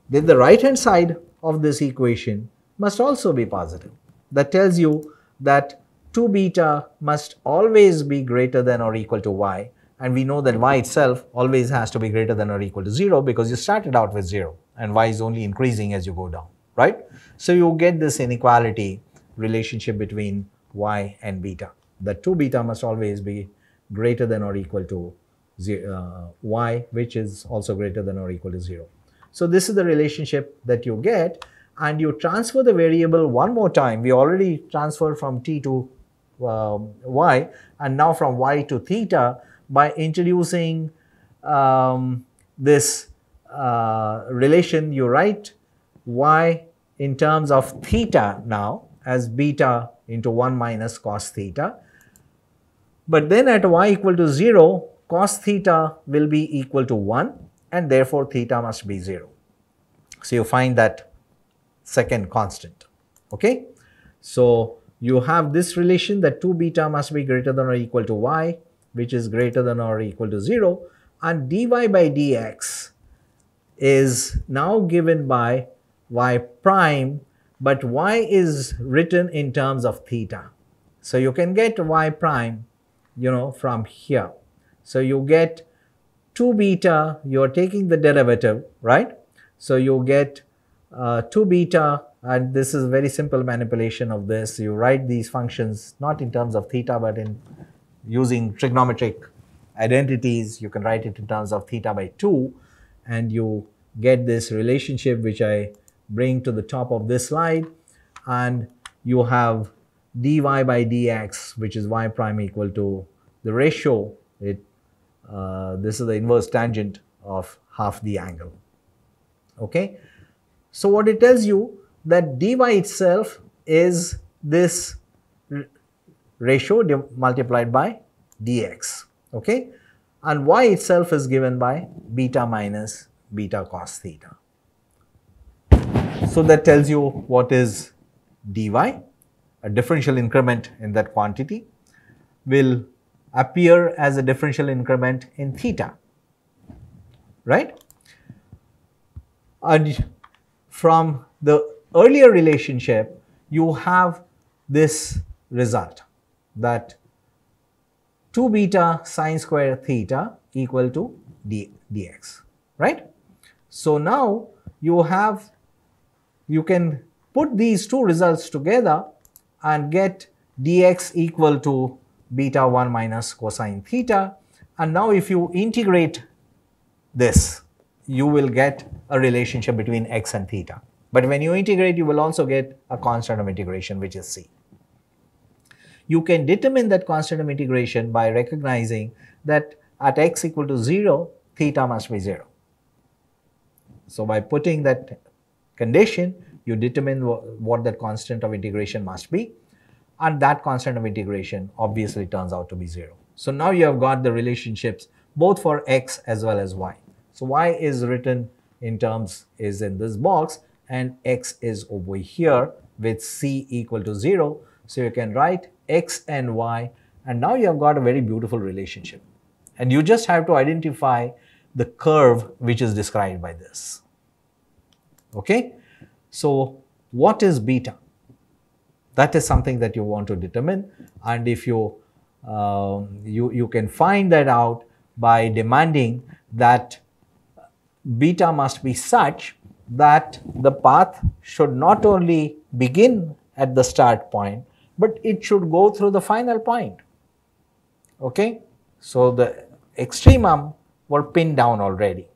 then the right hand side of this equation must also be positive. That tells you that 2 beta must always be greater than or equal to y, and we know that y itself always has to be greater than or equal to 0 because you started out with 0 and y is only increasing as you go down, right? So you get this inequality relationship between y and beta, that 2 beta must always be greater than or equal to y, which is also greater than or equal to 0. So this is the relationship that you get, and you transfer the variable one more time. We already transferred from t to y, and now from y to theta by introducing this relation. You write y in terms of theta now as beta into 1 minus cos theta. But then at y equal to 0, cos theta will be equal to 1, and therefore theta must be 0. So you find that second constant. Okay? So you have this relation that 2 beta must be greater than or equal to y, which is greater than or equal to 0, and dy by dx is now given by y prime, but y is written in terms of theta. So you can get y prime, from here. So you get 2 beta, you are taking the derivative, right? So you get 2 beta, and this is a very simple manipulation of this. You write these functions not in terms of theta, but in using trigonometric identities. You can write it in terms of theta by 2, and you get this relationship which I bring to the top of this slide, and you have dy by dx, which is y prime equal to the ratio. This is the inverse tangent of half the angle. Okay? So what it tells you, that dy itself is this ratio multiplied by dx. Okay? And y itself is given by beta minus beta cos theta. So that tells you what is dy. A differential increment in that quantity will appear as a differential increment in theta, right? And from the earlier relationship, you have this result, that 2 beta sine square theta equal to dx, right? So now you can put these two results together and get dx equal to beta 1 minus cosine theta. And now if you integrate this, you will get a relationship between x and theta. But when you integrate, you will also get a constant of integration, which is c. You can determine that constant of integration by recognizing that at x equal to 0, theta must be 0. So by putting that condition, you determine what that constant of integration must be, and that constant of integration obviously turns out to be 0. So now you have got the relationships both for x as well as y. So y is written in terms, is in this box, and x is over here with c equal to 0. So you can write x and y, and now you have got a very beautiful relationship. And you just have to identify the curve which is described by this. Okay? So what is beta? That is something that you want to determine, and if you you can find that out by demanding that beta must be such that the path should not only begin at the start point, but it should go through the final point. Okay, so the extremum were pinned down already.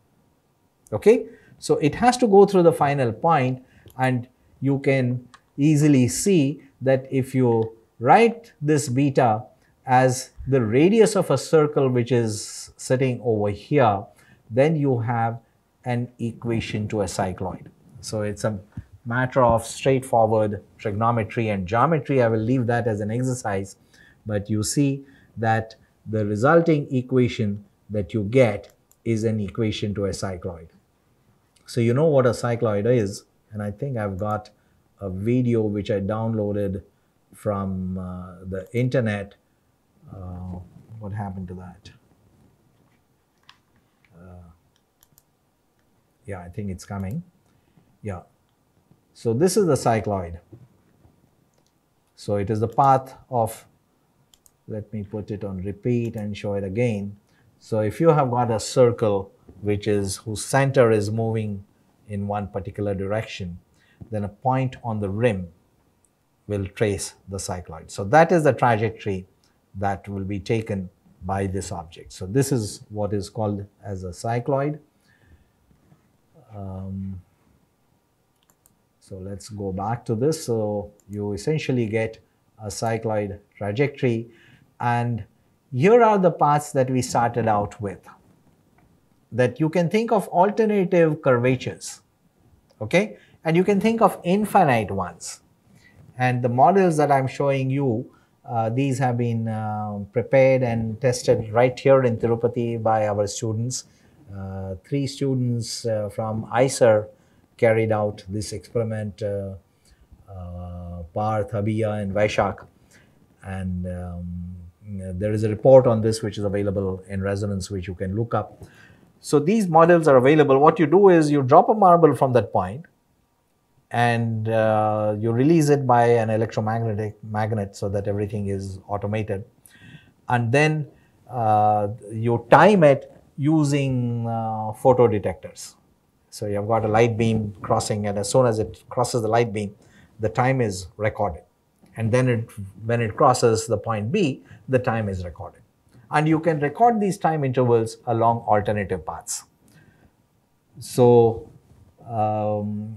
Okay, so it has to go through the final point, and you can easily see that if you write this beta as the radius of a circle which is sitting over here, then you have an equation to a cycloid. So it's a matter of straightforward trigonometry and geometry. I will leave that as an exercise, but you see that the resulting equation that you get is an equation to a cycloid. So you know what a cycloid is, and I think I've got a video which I downloaded from the internet. What happened to that? Yeah, I think it's coming. Yeah. So this is the cycloid. So it is the path of, let me put it on repeat and show it again. So if you have got a circle whose center is moving in one particular direction, then a point on the rim will trace the cycloid. So that is the trajectory that will be taken by this object. So this is what is called as a cycloid. So let's go back to this. So you essentially get a cycloid trajectory, and here are the paths that we started out with, that you can think of alternative curvatures, okay, and you can think of infinite ones. And the models that I'm showing you, these have been prepared and tested right here in Tirupati by our students. 3 students from ICER carried out this experiment, Parth, Abhiya and Vaishak, and there is a report on this which is available in Resonance, which you can look up. So these models are available. What you do is you drop a marble from that point, and you release it by an electromagnetic magnet so that everything is automated, and then you time it using photodetectors. So you have got a light beam crossing, and as soon as it crosses the light beam, the time is recorded, and then when it crosses the point B, the time is recorded, and you can record these time intervals along alternative paths. So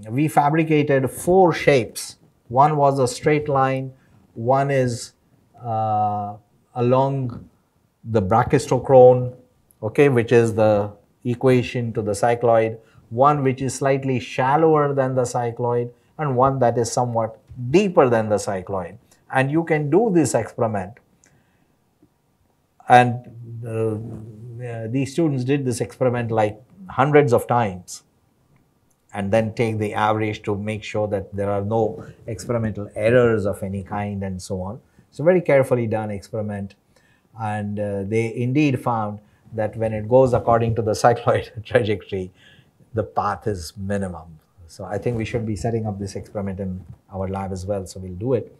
we fabricated 4 shapes. One was a straight line, one is along the Brachistochrone, okay, which is the equation to the cycloid, one which is slightly shallower than the cycloid, and one that is somewhat deeper than the cycloid. And you can do this experiment, and these students did this experiment like hundreds of times, and then take the average to make sure that there are no experimental errors of any kind and so on. So very carefully done experiment, and they indeed found that when it goes according to the cycloid trajectory, the path is minimum. So I think we should be setting up this experiment in our lab as well, so we'll do it.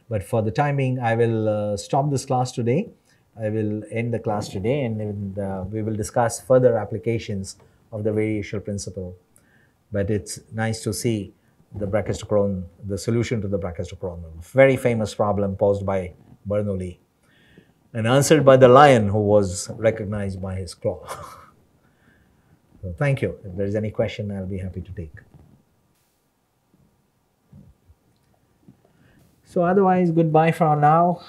But for the time being, I will stop this class today. I will end the class today, and we will discuss further applications of the variational principle. But it's nice to see the Brachistochrone, the solution to the Brachistochrone, very famous problem posed by Bernoulli and answered by the lion, who was recognized by his claw. So thank you. If there is any question, I'll be happy to take. So otherwise, goodbye for now.